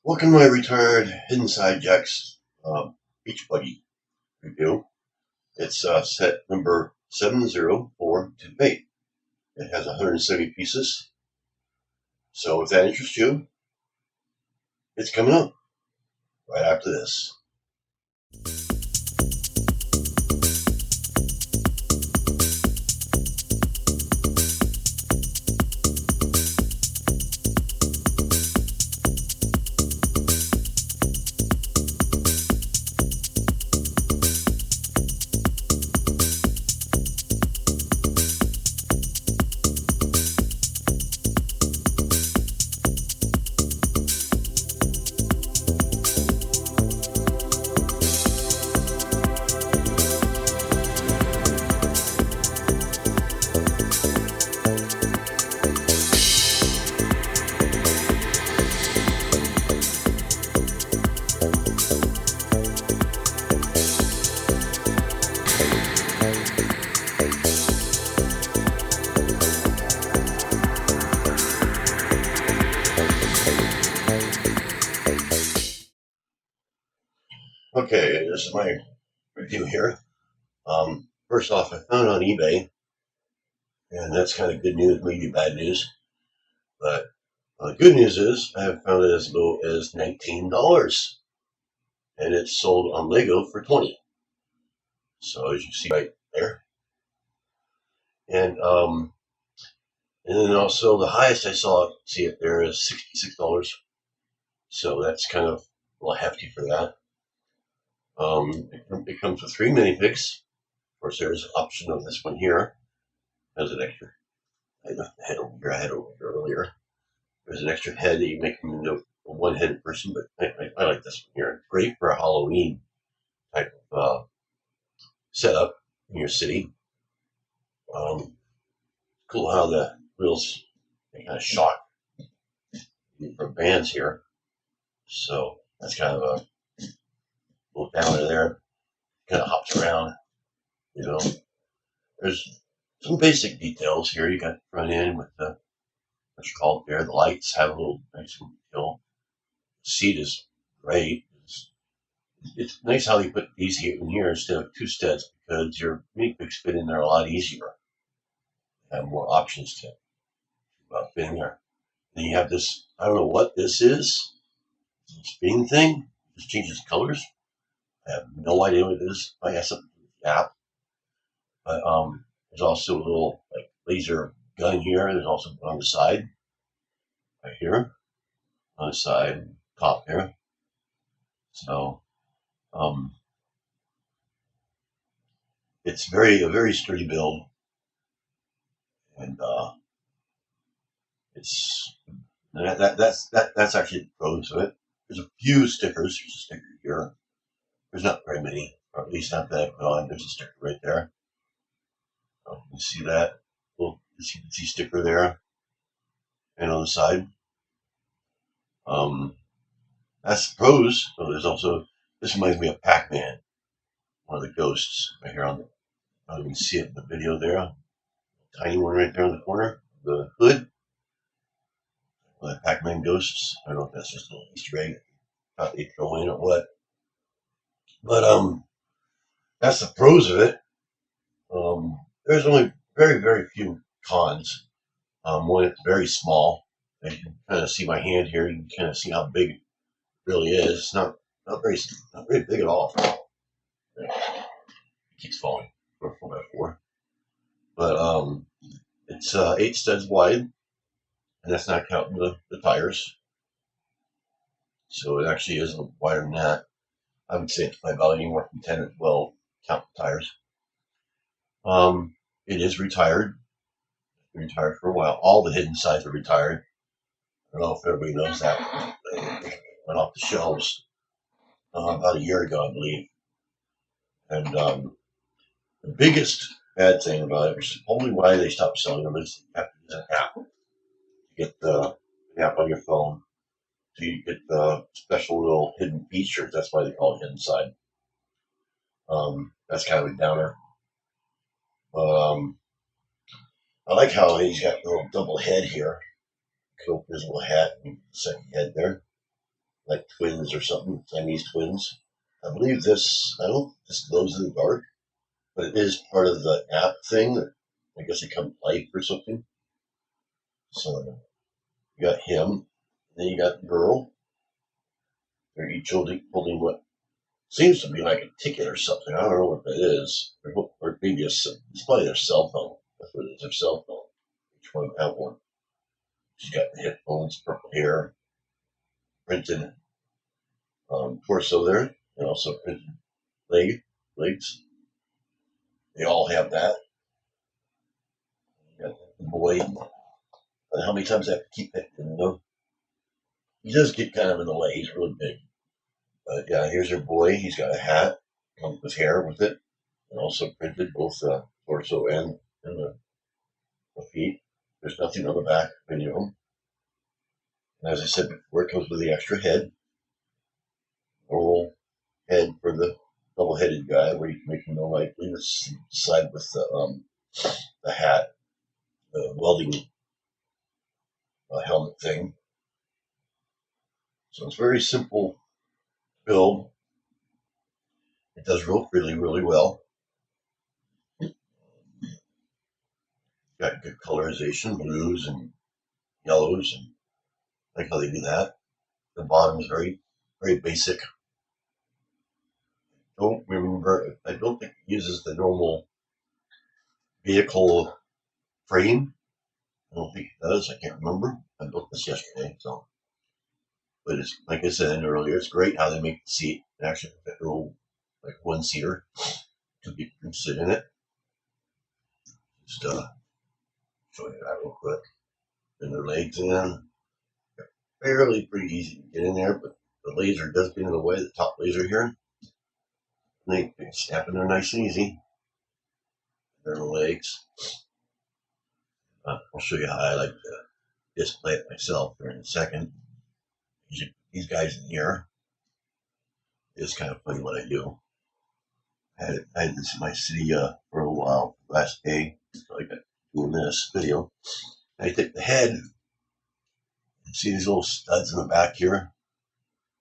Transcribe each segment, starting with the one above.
Welcome to my retired Hidden Side Jacks beach buggy review. It's set number 70428. It has 170 pieces. So if that interests you, it's coming up right after this. Okay, this is my review here. First off, I found it on eBay, and that's kind of good news, maybe bad news. But good news is I have found it as low as $19, and it's sold on Lego for $20. So as you see right there, and then also the highest I see it there is $66. So that's kind of a little hefty for that. It comes with 3 minifigs. Of course, there's an option of this one here. There's an extra. I left the head over here. I had over here earlier. There's an extra head that you make them into a one-headed person, but I like this one here. Great for a Halloween type of setup in your city. Cool how the wheels kind of shock from bands here. So that's kind of a little down to there. Kind of hops around, you know. There's some basic details here. You got the front end with the what you call it there. The lights have a little nice detail. The seat is great. It's nice how they put these in here instead of 2 studs because your minifigs fit in there a lot easier. You have more options to fit in there. Then you have this. I don't know what this is. This spinning thing. Just changes colors. I have no idea what it is. I have something with the app. But there's also a little like laser gun here. There's also one on the side, right here, on the side, top here. So it's a very sturdy build, and that's actually the pros of it. There's a few stickers. There's a sticker here. There's not very many, or at least not that I put on. There's a sticker right there. You can see that little see sticker there, and on the side. That's the pros. So there's also, this reminds me of Pac-Man, one of the ghosts right here on the, I don't even see it in the video there. Tiny one right there in the corner, the hood. The Pac-Man ghosts. I don't know if that's just a little Easter egg that they throw in or what. But that's the pros of it. There's only very, very few cons. One, it's very small. You can kind of see my hand here. You can kind of see how big it really is. It's not very big at all. It keeps falling for a 4x4. But it's 8 studs wide, and that's not counting the tires. So it actually is a little wider than that. I would say it's probably about anywhere from 10 or 12 count the tires. It is retired. It's been retired for a while. All the hidden sides are retired. I don't know if everybody knows that. They went off the shelves about a year ago, I believe. And the biggest bad thing about it, which is only why they stopped selling them, is you have to use an app to get the app on your phone. So you get the special little hidden features. That's why they call it hidden side. That's kind of a downer. I like how he's got a little double head here. Cool, his little hat and second head there. like twins or something, Siamese twins. I believe this, I don't, this glows in the dark, but it is part of the app thing. I guess it comes light or something. So you got him, then you got the girl. They're each holding what seems to be like a ticket or something. I don't know what that is. Or maybe it's probably their cell phone. That's what it is, their cell phone. Each one have one. She's got the headphones, purple hair, printed torso there, and also printed legs. They all have that. You got the boy. And how many times I have to keep it? You know, he does get kind of in the way. He's really big. But yeah, here's her boy. He's got a hat with hair with it, and also printed both the torso and the feet. There's nothing on the back of any of them. And as I said before, it comes with the extra head. Normal head for the double-headed guy, where you can make him go like this side with the hat, the welding helmet thing. So it's very simple build. It does really, really well. Got good colorization, blues and yellows, and I like how they do that. The bottom is very, very basic. Don't remember. I don't think it uses the normal vehicle frame. I don't think it does. I can't remember. I built this yesterday, so. But it's like I said earlier, it's great how they make the seat. It actually fit a little like one seater. Two people can sit in it. Just show you that real quick. And their legs in. Fairly pretty easy to get in there, but the laser does get in the way. The top laser here. And they snap in there nice and easy. Their legs. I'll show you how I like to display it myself here in a second. These guys in here. It's kind of funny what I do. I had this in my city for a while, last day, so I got doing this video. I take the head, and see these little studs in the back here,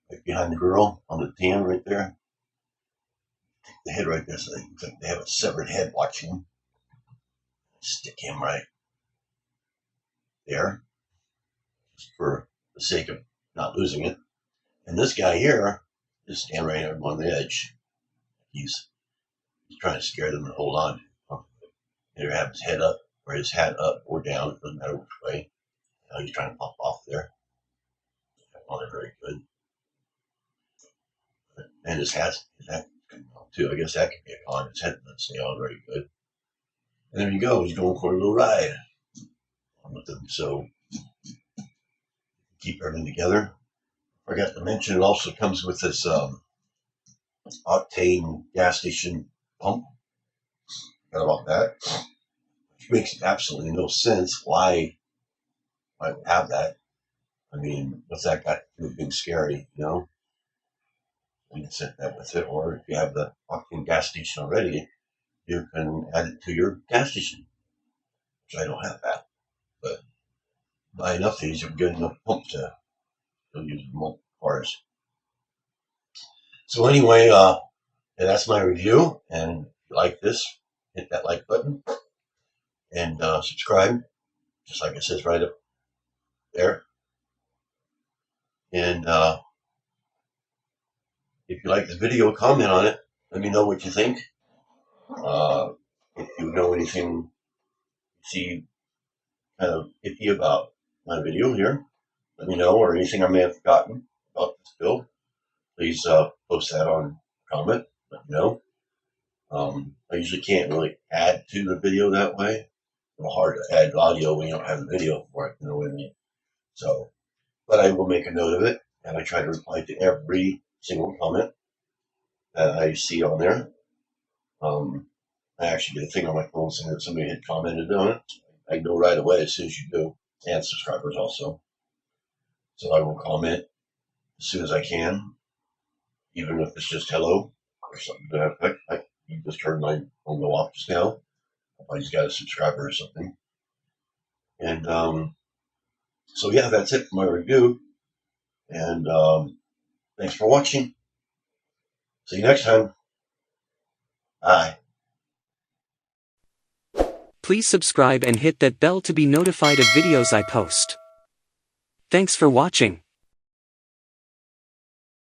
right behind the girl on the tan right there. Take the head right there, so they have a severed head watching. Stick him right there, just for the sake of not losing it. And this guy here just stand right there on the edge. He's trying to scare them and hold on to him. Either have his head up or his hat up or down, it doesn't matter which way. Now he's trying to pop off there. On it very good. And his hat coming off too. I guess that could be a con. His head doesn't stay on very good. And there you go. He's going for a little ride with them. So keep everything together. I forgot to mention it also comes with this octane gas station pump. Forgot about that. Which makes absolutely no sense why I would have that. I mean, what's that got to do with being scary, you know? You can set that with it, or if you have the octane gas station already, you can add it to your gas station. Which I don't have that. But buy enough of these, you'll get enough pump to use multiple cars. So anyway, that's my review. And if you like this, hit that like button and subscribe, just like it says right up there. And if you like this video, comment on it. Let me know what you think. If you know anything you see kind of iffy about my video here, let me know, or anything I may have forgotten about this build. Please post that on comment. Let me know. I usually can't really add to the video that way. It's a little hard to add audio when you don't have the video for it, you know what I mean? So, but I will make a note of it, and I try to reply to every single comment that I see on there. I actually get a thing on my phone saying that somebody had commented on it. I know right away as soon as you do, and subscribers also. So I will comment as soon as I can, even if it's just hello or something to that effect. You just heard my phone go off just now. Somebody's got a subscriber or something. And so yeah, that's it for my review. And Thanks for watching. See you next time. Bye. Please subscribe and hit that bell to be notified of videos I post. Thanks for watching.